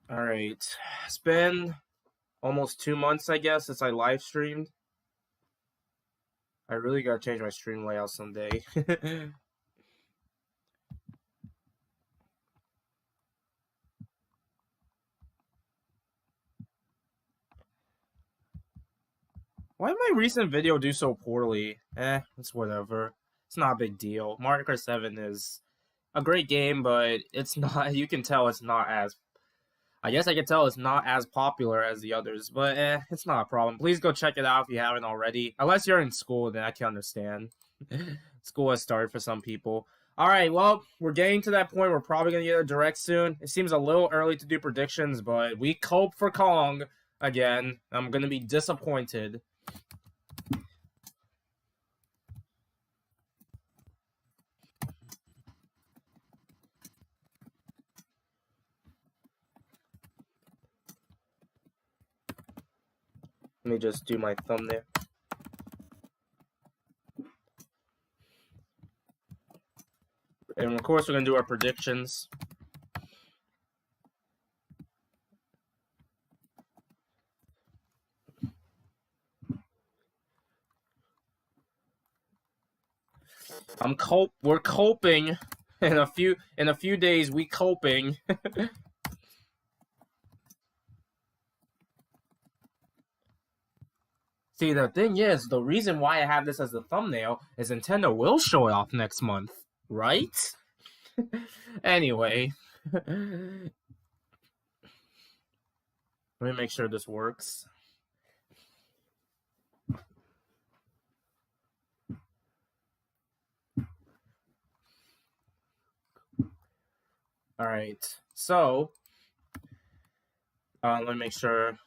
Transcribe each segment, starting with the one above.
Alright. It's been almost 2 months, I guess, since I live streamed. I really gotta change my stream layout someday. Why did my recent video do so poorly? It's whatever. It's not a big deal. Mario Kart 7 is a great game, but it's not, you can tell it's not as, I guess I can tell it's not as popular as the others, but it's not a problem. Please go check it out if you haven't already. Unless you're in school, then I can understand. School has started for some people. Alright, well, we're getting to that point. We're probably going to get a direct soon. It seems a little early to do predictions, but we cope for Kong again. I'm going to be disappointed. Let me just do my thumbnail. And of course, we're going to do our predictions. We're coping. In a few days, we coping. See, the thing is, the reason why I have this as the thumbnail is Nintendo will show it off next month, right? Anyway. Let me make sure this works. Alright, so let me make sure.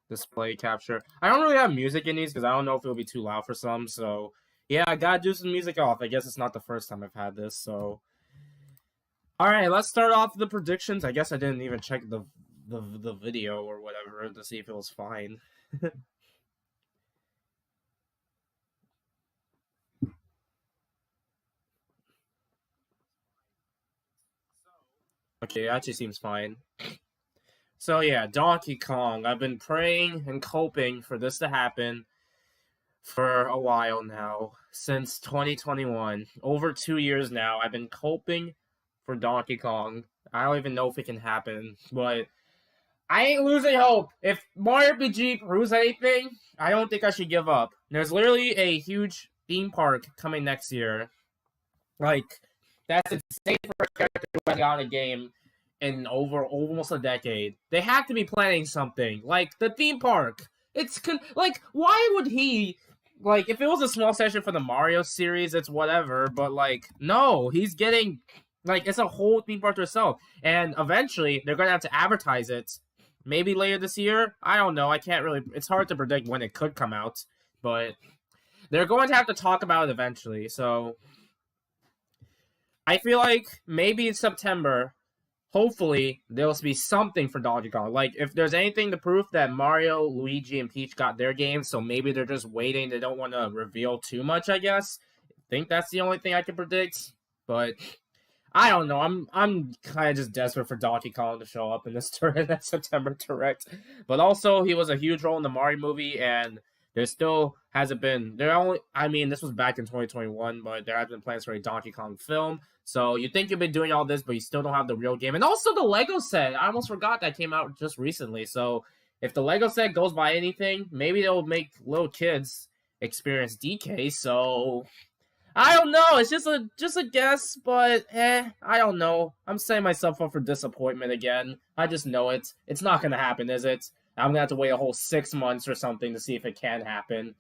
Display capture. I don't really have music in these because I don't know if it'll be too loud for some, so yeah, I gotta do some music off. I guess it's not the first time I've had this, so. Alright, let's start off the predictions. I guess I didn't even check the video or whatever to see if it was fine. Okay, it actually seems fine. So yeah, Donkey Kong. I've been praying and hoping for this to happen for a while now, since 2021. Over 2 years now, I've been hoping for Donkey Kong. I don't even know if it can happen, but I ain't losing hope. If Mario RPG proves anything, I don't think I should give up. There's literally a huge theme park coming next year. Like, that's insane for a character who has got a game in over almost a decade. They have to be planning something. Like, the theme park. Like, why would he... Like, if it was a small session for the Mario series, it's whatever, but, like, no, he's getting... Like, it's a whole theme park to itself. And eventually, they're going to have to advertise it. Maybe later this year? I don't know. I can't really... It's hard to predict when it could come out. But they're going to have to talk about it eventually. So I feel like maybe in September, hopefully, there'll be something for Donkey Kong. Like, if there's anything to prove that Mario, Luigi, and Peach got their games, so maybe they're just waiting. They don't want to reveal too much, I guess. I think that's the only thing I can predict. But I don't know. I'm kind of just desperate for Donkey Kong to show up in this that September Direct. But also, he was a huge role in the Mario movie, and there still hasn't been. This was back in 2021, but there have been plans for a Donkey Kong film. So you think you've been doing all this, but you still don't have the real game. And also the Lego set. I almost forgot that came out just recently. So if the Lego set goes by anything, maybe they'll make little kids experience DK. So I don't know. It's just a guess, but I don't know. I'm setting myself up for disappointment again. I just know it. It's not gonna happen, is it? I'm gonna have to wait a whole 6 months or something to see if it can happen.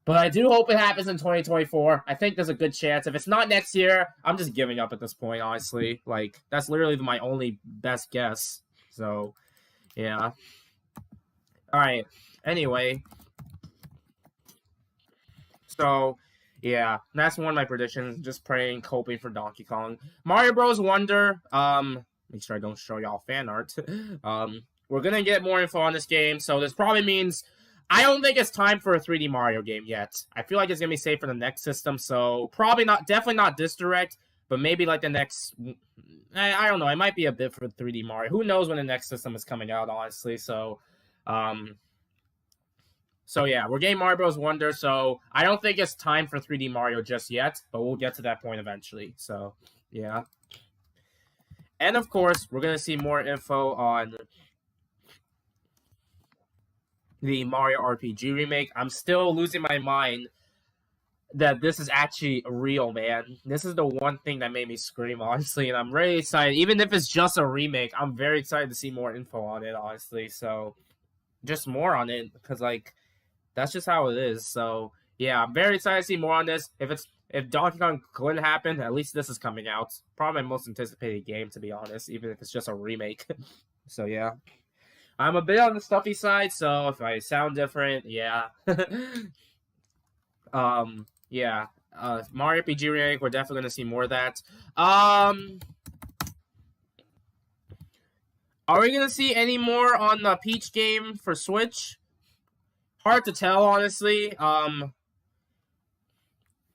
But I do hope it happens in 2024. I think there's a good chance. If it's not next year, I'm just giving up at this point, honestly. Like, that's literally my only best guess. So, yeah. Alright. Anyway. So, yeah. That's one of my predictions. Just praying, hoping for Donkey Kong. Mario Bros. Wonder. Make sure I don't show y'all fan art. We're gonna get more info on this game. So, this probably means... I don't think it's time for a 3D Mario game yet. I feel like it's going to be safe for the next system, so definitely not this direct, but maybe like the next I don't know. It might be a bit for 3D Mario. Who knows when the next system is coming out, honestly. Um, so yeah, we're getting Mario Bros. Wonder. So I don't think it's time for 3D Mario just yet, but we'll get to that point eventually. So yeah, and of course we're gonna see more info on the Mario RPG remake. I'm still losing my mind that this is actually real, man. This is the one thing that made me scream, honestly, and I'm really excited. Even if it's just a remake, I'm very excited to see more info on it, honestly. So, just more on it, because like that's just how it is. So, yeah, I'm very excited to see more on this. If Donkey Kong couldn't happen, at least this is coming out. Probably my most anticipated game, to be honest, even if it's just a remake. So yeah, I'm a bit on the stuffy side, so if I sound different, yeah. Yeah. Mario RPG remake, we're definitely gonna see more of that. Are we gonna see any more on the Peach game for Switch? Hard to tell, honestly.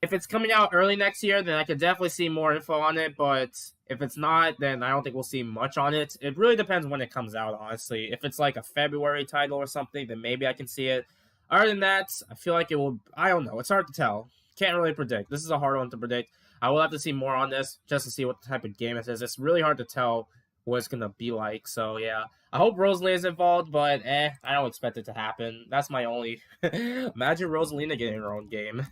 If it's coming out early next year, then I could definitely see more info on it. But if it's not, then I don't think we'll see much on it. It really depends when it comes out, honestly. If it's like a February title or something, then maybe I can see it. Other than that, I feel like it will. I don't know. It's hard to tell. Can't really predict. This is a hard one to predict. I will have to see more on this just to see what type of game it is. It's really hard to tell what it's gonna be like. So yeah, I hope Rosalina is involved, but I don't expect it to happen. That's my only. Imagine Rosalina getting her own game.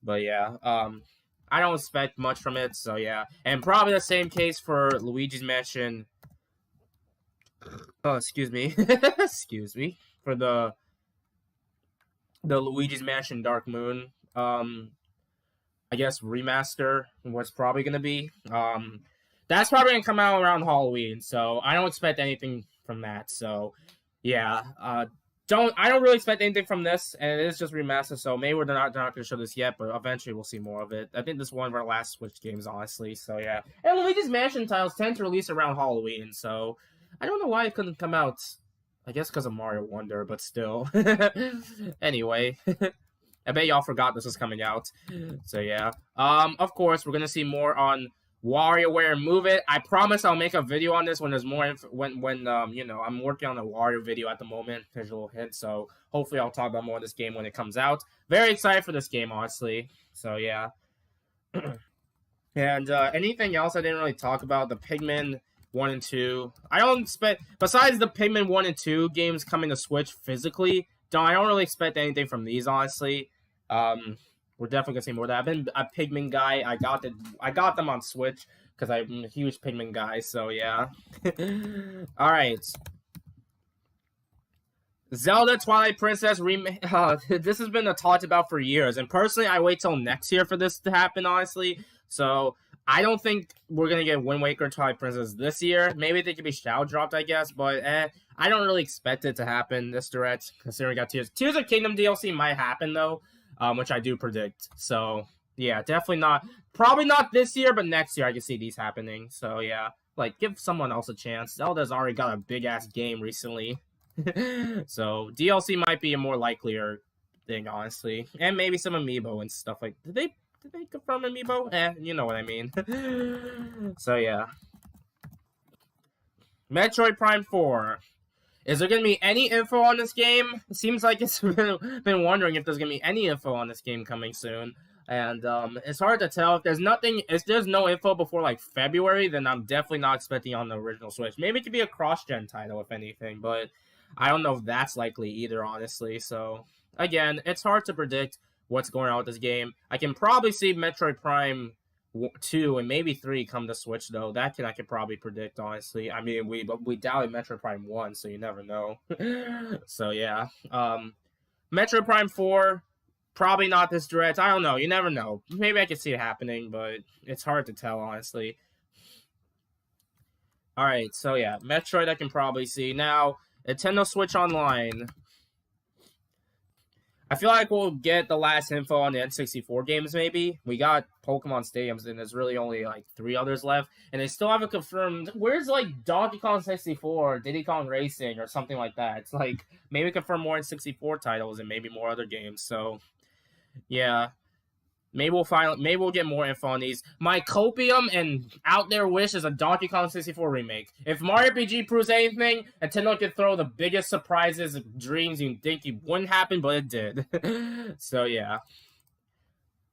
But yeah, I don't expect much from it. So yeah, and probably the same case for Luigi's Mansion. Oh, excuse me, excuse me for the Luigi's Mansion Dark Moon. I guess remaster. What's probably gonna be. That's probably gonna come out around Halloween, so I don't expect anything from that. So, yeah, I don't really expect anything from this, and it is just remastered. So maybe they're not gonna show this yet, but eventually we'll see more of it. I think this is one of our last Switch games, honestly. So yeah, and Luigi's Mansion titles tend to release around Halloween, so I don't know why it couldn't come out. I guess because of Mario Wonder, but still. Anyway. I bet y'all forgot this was coming out. So yeah. Of course, we're gonna see more on WarioWare Move It. I promise I'll make a video on this when there's more when you know, I'm working on a Wario video at the moment, visual hint, so hopefully I'll talk about more of this game when it comes out. Very excited for this game, honestly. So yeah. And anything else I didn't really talk about, the Pikmin 1 and 2. I don't expect, besides the Pikmin 1 and 2 games coming to Switch physically, I don't really expect anything from these, honestly. We're definitely gonna see more of that. I've been a Pikmin guy. I got them on Switch because I'm a huge Pikmin guy. So yeah. All right. Zelda Twilight Princess remake. This has been talked about for years, and personally, I wait till next year for this to happen. Honestly, so I don't think we're gonna get Wind Waker Twilight Princess this year. Maybe they could be shadow dropped, I guess, but I don't really expect it to happen this direct, considering we got Tears of Kingdom DLC might happen though, which I do predict. So yeah, definitely not. Probably not this year, but next year I can see these happening. So yeah, like give someone else a chance. Zelda's already got a big ass game recently, so DLC might be a more likelier thing, honestly, and maybe some amiibo and stuff like. Did they confirm amiibo? You know what I mean. So yeah. Metroid Prime 4. Is there going to be any info on this game? It seems like it's been wondering if there's going to be any info on this game coming soon. And it's hard to tell. If there's no info before like February, then I'm definitely not expecting on the original Switch. Maybe it could be a cross-gen title, if anything, but I don't know if that's likely either, honestly. So, again, it's hard to predict what's going on with this game. I can probably see Metroid Prime 2 and maybe 3 come to Switch, though. That I could probably predict, honestly. I mean, we doubted Metroid Prime 1, so you never know. So, yeah. Metroid Prime 4, probably not this direct. I don't know. You never know. Maybe I could see it happening, but it's hard to tell, honestly. Alright, so yeah. Metroid I can probably see. Now, Nintendo Switch Online. I feel like we'll get the last info on the N64 games, maybe. We got Pokemon Stadiums, and there's really only, like, 3 others left. And they still haven't confirmed... Where's, like, Donkey Kong 64, Diddy Kong Racing, or something like that? It's like, maybe confirm more N64 titles and maybe more other games. So, yeah. Maybe we'll get more info on these. My copium and out there wish is a Donkey Kong 64 remake. If Mario RPG proves anything, Nintendo could throw the biggest surprises, dreams you think it wouldn't happen, but it did. So yeah.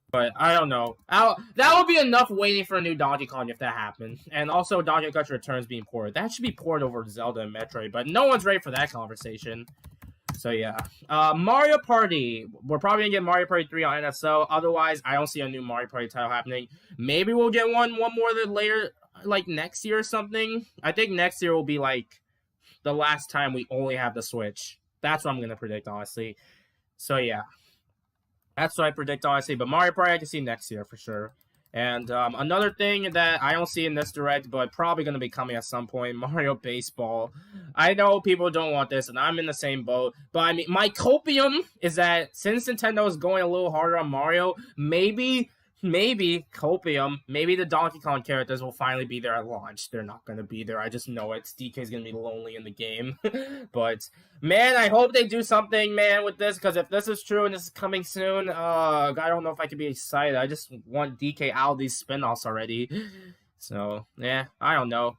But I don't know. That would be enough waiting for a new Donkey Kong if that happened. And also Donkey Kong Returns being ported. That should be ported over Zelda and Metroid, but no one's ready for that conversation. So yeah. Mario Party. We're probably gonna get Mario Party 3 on NSO. Otherwise, I don't see a new Mario Party title happening. Maybe we'll get one more later, like next year or something. I think next year will be like the last time we only have the Switch. That's what I'm gonna predict, honestly. So yeah. That's what I predict, honestly. But Mario Party I can see next year for sure. And another thing that I don't see in this direct, but probably going to be coming at some point, Mario Baseball. I know people don't want this, and I'm in the same boat. But I mean, my copium is that since Nintendo is going a little harder on Mario, maybe copium, maybe the Donkey Kong characters will finally be there at launch. They're not going to be there. I just know it. DK's going to be lonely in the game. But, man, I hope they do something, man, with this. Because if this is true and this is coming soon, I don't know if I can be excited. I just want DK out of these spin-offs already. So, yeah, I don't know.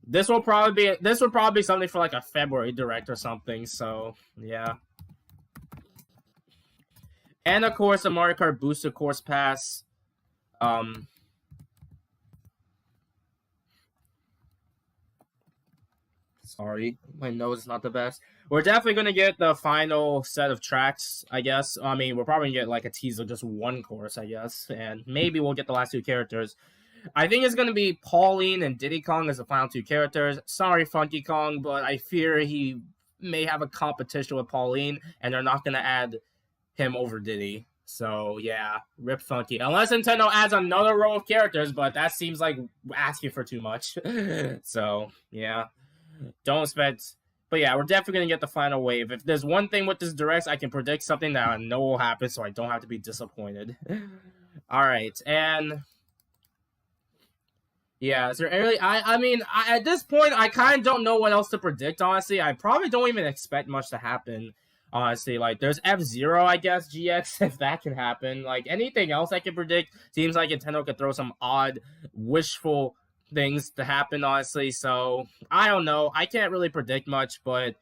This will probably be something for like a February direct or something. So, yeah. And, of course, a Mario Kart Booster Course Pass. Sorry, my nose is not the best. We're definitely gonna get the final set of tracks, I guess. I mean, we're probably gonna get like a teaser of just one course, I guess, and maybe we'll get the last two characters. I think it's gonna be Pauline and Diddy Kong as the final two characters. Sorry, Funky Kong, but I fear he may have a competition with Pauline, and they're not gonna add him over Diddy. So, yeah, rip Funky. Unless Nintendo adds another row of characters, but that seems like asking for too much. So, yeah, don't expect... But yeah, we're definitely going to get the final wave. If there's one thing with this Direct, I can predict something that I know will happen, so I don't have to be disappointed. Alright, and... Yeah, is there any... I mean, at this point, I kind of don't know what else to predict, honestly. I probably don't even expect much to happen. Honestly, like, there's F-Zero, I guess, GX, if that can happen. Like, anything else I can predict, seems like Nintendo could throw some odd, wishful things to happen, honestly. So, I don't know. I can't really predict much, but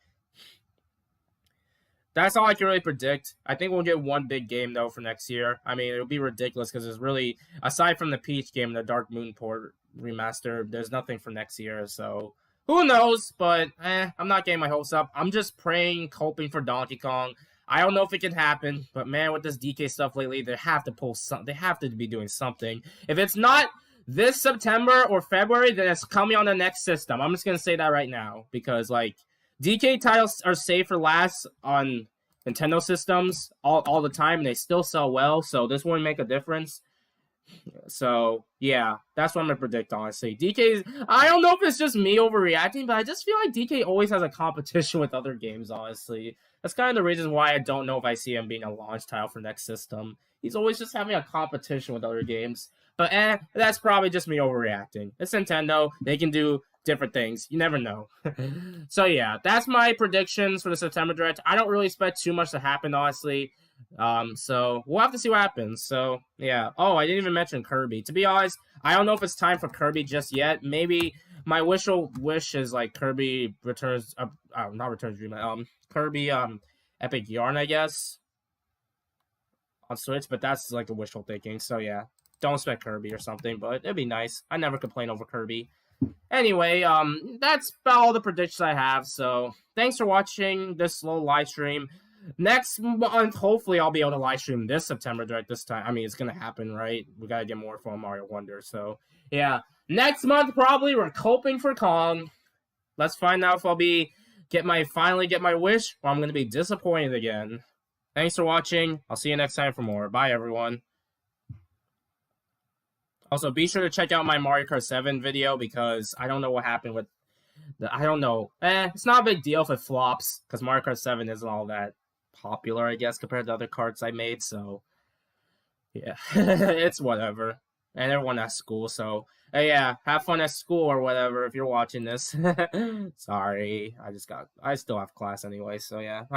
that's all I can really predict. I think we'll get one big game, though, for next year. I mean, it'll be ridiculous, because there's really, aside from the Peach game and the Dark Moon port remaster, there's nothing for next year, so... Who knows, but I'm not getting my hopes up. I'm just praying, hoping for Donkey Kong. I don't know if it can happen, but man, with this DK stuff lately, they have to pull something. They have to be doing something. If it's not this September or February, then it's coming on the next system. I'm just gonna say that right now because like DK titles are safe for last on Nintendo systems all the time, and they still sell well. So this won't make a difference. So, yeah, that's what I'm going to predict, honestly. DK, I don't know if it's just me overreacting, but I just feel like DK always has a competition with other games, honestly. That's kind of the reason why I don't know if I see him being a launch title for next system. He's always just having a competition with other games. But, that's probably just me overreacting. It's Nintendo. They can do different things. You never know. So, yeah, that's my predictions for the September Direct. I don't really expect too much to happen, honestly. So we'll have to see what happens. So yeah. Oh, I didn't even mention Kirby. To be honest, I don't know if it's time for Kirby just yet. Maybe my wish is like Kirby Returns. Not Returns Dream. Kirby Epic Yarn, I guess, on Switch. But that's like a wishful thinking. So yeah, don't expect Kirby or something. But it'd be nice. I never complain over Kirby. Anyway, that's about all the predictions I have. So thanks for watching this slow live stream. Next month, hopefully, I'll be able to live stream this September Direct this time. I mean, it's going to happen, right? We got to get more for Mario Wonder. So, yeah. Next month, probably, we're hoping for Kong. Let's find out if I'll finally get my wish, or I'm going to be disappointed again. Thanks for watching. I'll see you next time for more. Bye, everyone. Also, be sure to check out my Mario Kart 7 video, because I don't know what happened with... I don't know. It's not a big deal if it flops, because Mario Kart 7 isn't all that popular, I guess, compared to other carts I made, so yeah. It's whatever. And everyone at school, so yeah, have fun at school or whatever if you're watching this. Sorry, I still have class anyway, so yeah.